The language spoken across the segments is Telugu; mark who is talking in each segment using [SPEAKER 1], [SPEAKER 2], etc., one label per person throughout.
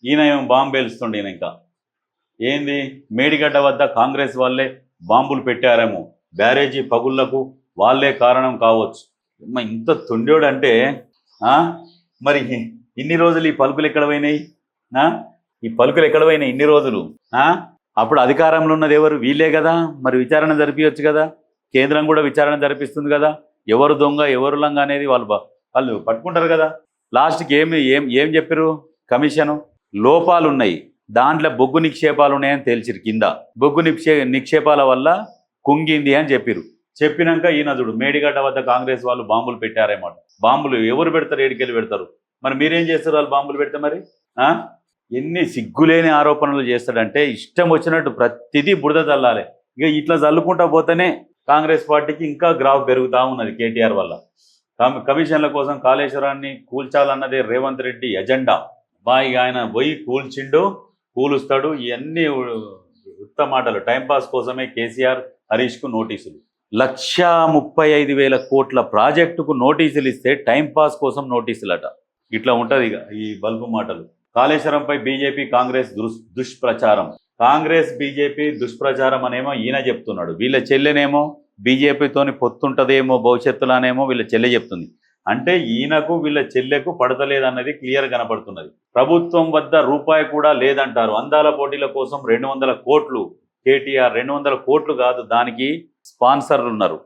[SPEAKER 1] ఈయన ఏమో బాంబు పేలుస్తుండే. ఈయన ఇంకా ఏంది మేడిగడ్డ వద్ద కాంగ్రెస్ వాళ్ళే బాంబులు పెట్టారేమో, బ్యారేజీ పగుళ్లకు వాళ్ళే కారణం కావచ్చు. ఇంత తొండోడు అంటే మరి ఇన్ని రోజులు ఈ పలుకులు ఎక్కడ పోయినాయి? ఈ పలుకులు ఎక్కడ పోయినాయి ఇన్ని రోజులు? అప్పుడు అధికారంలో ఉన్నది ఎవరు? వీళ్ళే కదా. మరి విచారణ జరిపించవచ్చు కదా, కేంద్రం కూడా విచారణ జరిపిస్తుంది కదా. ఎవరు దొంగ ఎవరు లంగ అనేది వాళ్ళు పట్టుకుంటారు కదా. లాస్ట్కి ఏం చెప్పారు? కమిషను లోపాలు ఉన్నాయి, దాంట్లో బొగ్గు నిక్షేపాలు ఉన్నాయని తేల్చిరు. కింద బొగ్గు నిక్షేపాల వల్ల కుంగింది అని చెప్పిరు. చెప్పినాక ఈయన చూడు మేడిగడ్డ వద్ద కాంగ్రెస్ వాళ్ళు బాంబులు పెట్టారేమాట. బాంబులు ఎవరు పెడతారు? ఏడికెళ్ళి పెడతారు? మరి మీరేం చేస్తారు వాళ్ళు బాంబులు పెడితే? మరి ఎన్ని సిగ్గులేని ఆరోపణలు చేస్తాడంటే ఇష్టం వచ్చినట్టు ప్రతిదీ బురద చల్లాలి. ఇక ఇట్లా చల్లుకుంటా పోతేనే కాంగ్రెస్ పార్టీకి ఇంకా గ్రాఫ్ పెరుగుతూ ఉన్నది కేటీఆర్ వల్ల. కమిషన్ల కోసం కాళేశ్వరాన్ని కూల్చాలన్నదే రేవంత్ రెడ్డి ఎజెండా. ఇక ఆయన పోయి కూలుస్తాడు. ఇవన్నీ ఉత్త మాటలు, టైంపాస్ కోసమే కేసీఆర్ హరీష్కు నోటీసులు. 1,35,000 కోట్ల ప్రాజెక్టుకు నోటీసులు ఇస్తే టైంపాస్ కోసం నోటీసులట. ఇట్లా ఉంటుంది ఇక ఈ బల్బు మాటలు. కాళేశ్వరంపై బీజేపీ కాంగ్రెస్ దుష్ప్రచారం. కాంగ్రెస్ బీజేపీ దుష్ప్రచారం అనేమో ఈయన చెప్తున్నాడు. వీళ్ళ చెల్లెనేమో బీజేపీతోని పొత్తుంటదేమో భవిష్యత్తులోనేమో వీళ్ళ చెల్లె చెప్తుంది. అంటే ఈయనకు వీళ్ళ చెల్లెకు పడతలేదన్నది క్లియర్ కనపడుతున్నది. ప్రభుత్వం వద్ద రూపాయి కూడా లేదంటారు. అందాల పోటీల కోసం 200 కోట్లు. కేటీఆర్ 200 కోట్లు కాదు, దానికి స్పాన్సర్లు ఉన్నారు.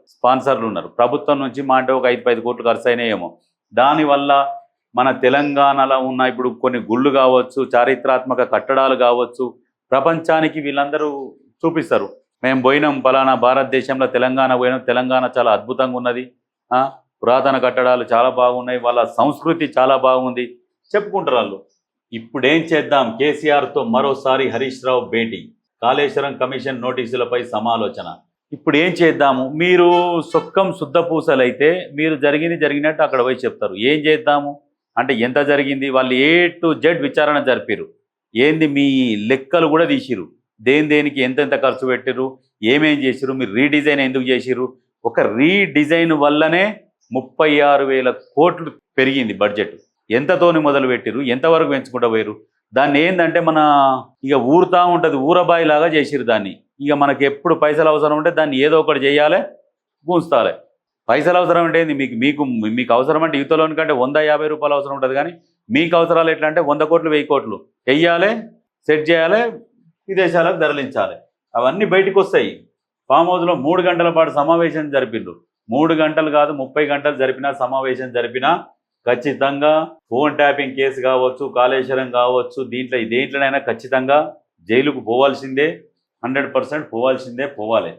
[SPEAKER 1] ప్రభుత్వం నుంచి మా అంటే ఒక 5-10 కోట్లు ఖర్చు అయినాయేమో. దానివల్ల మన తెలంగాణలో ఉన్న ఇప్పుడు కొన్ని గుళ్ళు కావచ్చు, చారిత్రాత్మక కట్టడాలు కావచ్చు, ప్రపంచానికి వీళ్ళందరూ చూపిస్తారు. మేము పోయినాం పలానా భారతదేశంలో తెలంగాణ పోయినాం, తెలంగాణ చాలా అద్భుతంగా ఉన్నది, పురాతన కట్టడాలు చాలా బాగున్నాయి, వాళ్ళ సంస్కృతి చాలా బాగుంది చెప్పుకుంటారు వాళ్ళు. ఇప్పుడేం చేద్దాం? కేసీఆర్తో మరోసారి హరీష్ రావు భేటీ. కాళేశ్వరం కమిషన్ నోటీసులపై సమాలోచన. ఇప్పుడు ఏం చేద్దాము? మీరు సొక్కం శుద్ధపూసలైతే మీరు జరిగినట్టు అక్కడ పోయి చెప్తారు. ఏం చేద్దాము అంటే ఎంత జరిగింది వాళ్ళు A to Z విచారణ జరిపారు. ఏంది మీ లెక్కలు కూడా తీసిరు, దేనికి ఎంతెంత ఖర్చు పెట్టిరు, ఏమేం చేసిరు, మీరు రీడిజైన్ ఎందుకు చేసిరు. ఒక రీడిజైన్ వల్లనే 36,000 కోట్లు పెరిగింది బడ్జెట్. ఎంతతోని మొదలు పెట్టిరు, ఎంతవరకు పెంచుకుంటూ పోయారు. దాన్ని ఏంటంటే మన ఇక ఊరుతా ఉంటుంది, ఊరబాయిలాగా చేసిరు దాన్ని. ఇక మనకి ఎప్పుడు పైసలు అవసరం ఉంటే దాన్ని ఏదో ఒకటి చేయాలి, గుంచాలి. పైసలు అవసరం అంటే మీకు అవసరం అంటే యువతలోని కంటే 150 రూపాయలు అవసరం ఉంటుంది. కానీ మీకు అవసరాలు ఎట్లా అంటే 100 కోట్లు 1000 కోట్లు వెయ్యాలి, సెట్ చేయాలి, విదేశాలకు తరలించాలి. అవన్నీ బయటకు వస్తాయి. ఫామ్ హౌస్లో 3 గంటల పాటు సమావేశం జరిపిండ్రు. 3 గంటలు కాదు 30 గంటలు జరిపినా సమావేశం జరిపినా ఖచ్చితంగా ఫోన్ ట్యాపింగ్ కేసు కావచ్చు, కాళేశ్వరం కావచ్చు, దేంట్లోనైనా ఖచ్చితంగా జైలుకు పోవాల్సిందే, 100% పోవాల్సిందే, పోవాలి.